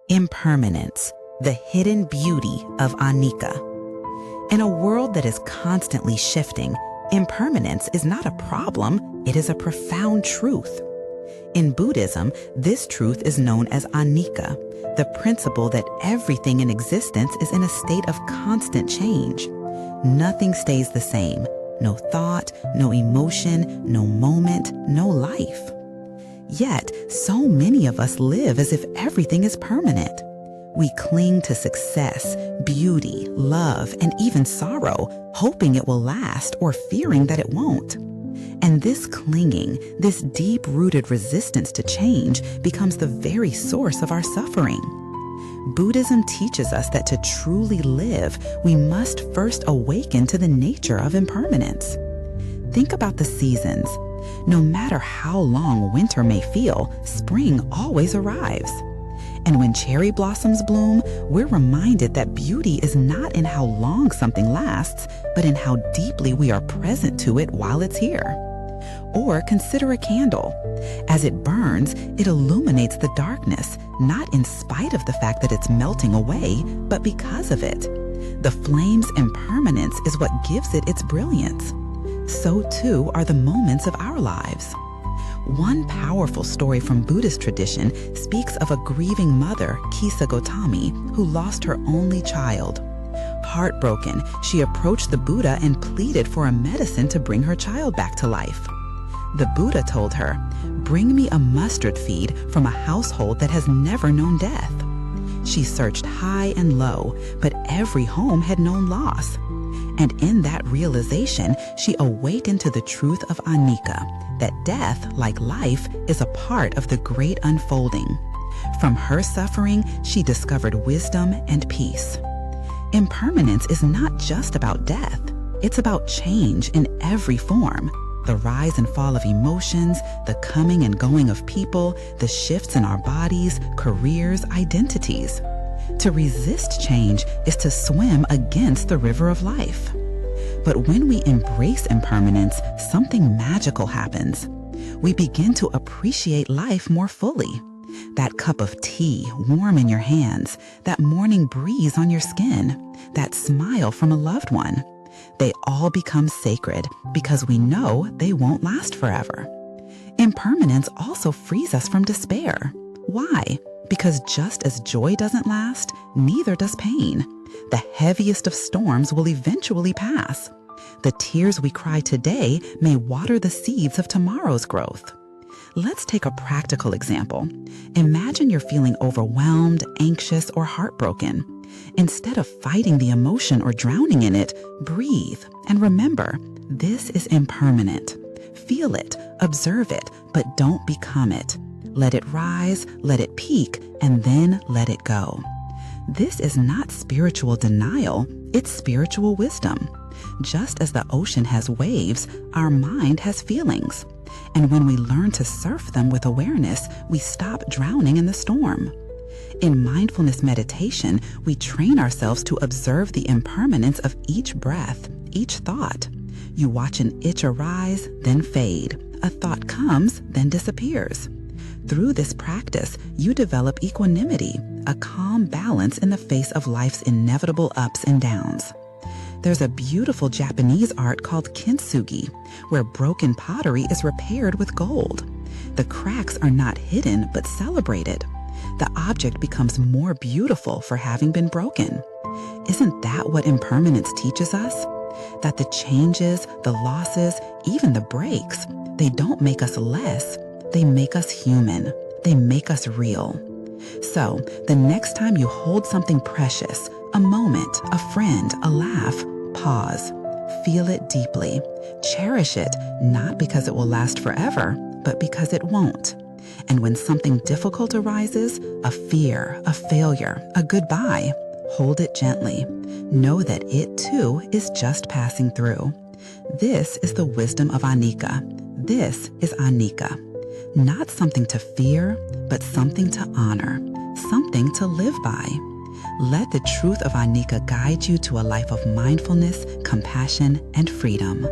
Impermanence, the hidden beauty of Anicca. In a world that is constantly shifting, impermanence is not a problem, it is a profound truth. In Buddhism, this truth is known as Anicca, the principle that everything in existence is in a state of constant change. Nothing stays the same. No thought, no emotion, no moment, no life. Yet, so many of us live as if everything is permanent. We cling to success, beauty, love, and even sorrow, hoping it will last or fearing that it won't. And this clinging, this deep-rooted resistance to change becomes the very source of our suffering. Buddhism teaches us that to truly live, we must first awaken to the nature of impermanence. Think about the seasons. No matter how long winter may feel, spring always arrives. And when cherry blossoms bloom, we're reminded that beauty is not in how long something lasts, but in how deeply we are present to it while it's here. Or consider a candle. As it burns, it illuminates the darkness, not in spite of the fact that it's melting away, but because of it. The flame's impermanence is what gives it its brilliance. So too are the moments of our lives. One powerful story from Buddhist tradition speaks of a grieving mother, Kisa Gotami, who lost her only child. Heartbroken, she approached the Buddha and pleaded for a medicine to bring her child back to life. The Buddha told her, "Bring me a mustard feed from a household that has never known death." She searched high and low, but every home had known loss. And in that realization, she awakened to the truth of Anicca, that death, like life, is a part of the great unfolding. From her suffering, she discovered wisdom and peace. Impermanence is not just about death. It's about change in every form. The rise and fall of emotions, the coming and going of people, the shifts in our bodies, careers, identities. To resist change is to swim against the river of life. But when we embrace impermanence, something magical happens. We begin to appreciate life more fully. That cup of tea warm in your hands, that morning breeze on your skin, that smile from a loved one. They all become sacred because we know they won't last forever. Impermanence also frees us from despair. Why? Because just as joy doesn't last, neither does pain. The heaviest of storms will eventually pass. The tears we cry today may water the seeds of tomorrow's growth. Let's take a practical example. Imagine you're feeling overwhelmed, anxious, or heartbroken. Instead of fighting the emotion or drowning in it, breathe and remember, this is impermanent. Feel it, observe it, but don't become it. Let it rise, let it peak, and then let it go. This is not spiritual denial, it's spiritual wisdom. Just as the ocean has waves, our mind has feelings. And when we learn to surf them with awareness, we stop drowning in the storm. In mindfulness meditation, we train ourselves to observe the impermanence of each breath, each thought. You watch an itch arise, then fade. A thought comes, then disappears. Through this practice, you develop equanimity, a calm balance in the face of life's inevitable ups and downs. There's a beautiful Japanese art called kintsugi, where broken pottery is repaired with gold. The cracks are not hidden, but celebrated. The object becomes more beautiful for having been broken. Isn't that what impermanence teaches us? That the changes, the losses, even the breaks, they don't make us less. They make us human. They make us real. So, the next time you hold something precious, a moment, a friend, a laugh, pause. Feel it deeply. Cherish it, not because it will last forever, but because it won't. And when something difficult arises, a fear, a failure, a goodbye, hold it gently. Know that it too is just passing through. This is the wisdom of Anicca. This is Anicca. Not something to fear, but something to honor, something to live by. Let the truth of Anicca guide you to a life of mindfulness, compassion, and freedom.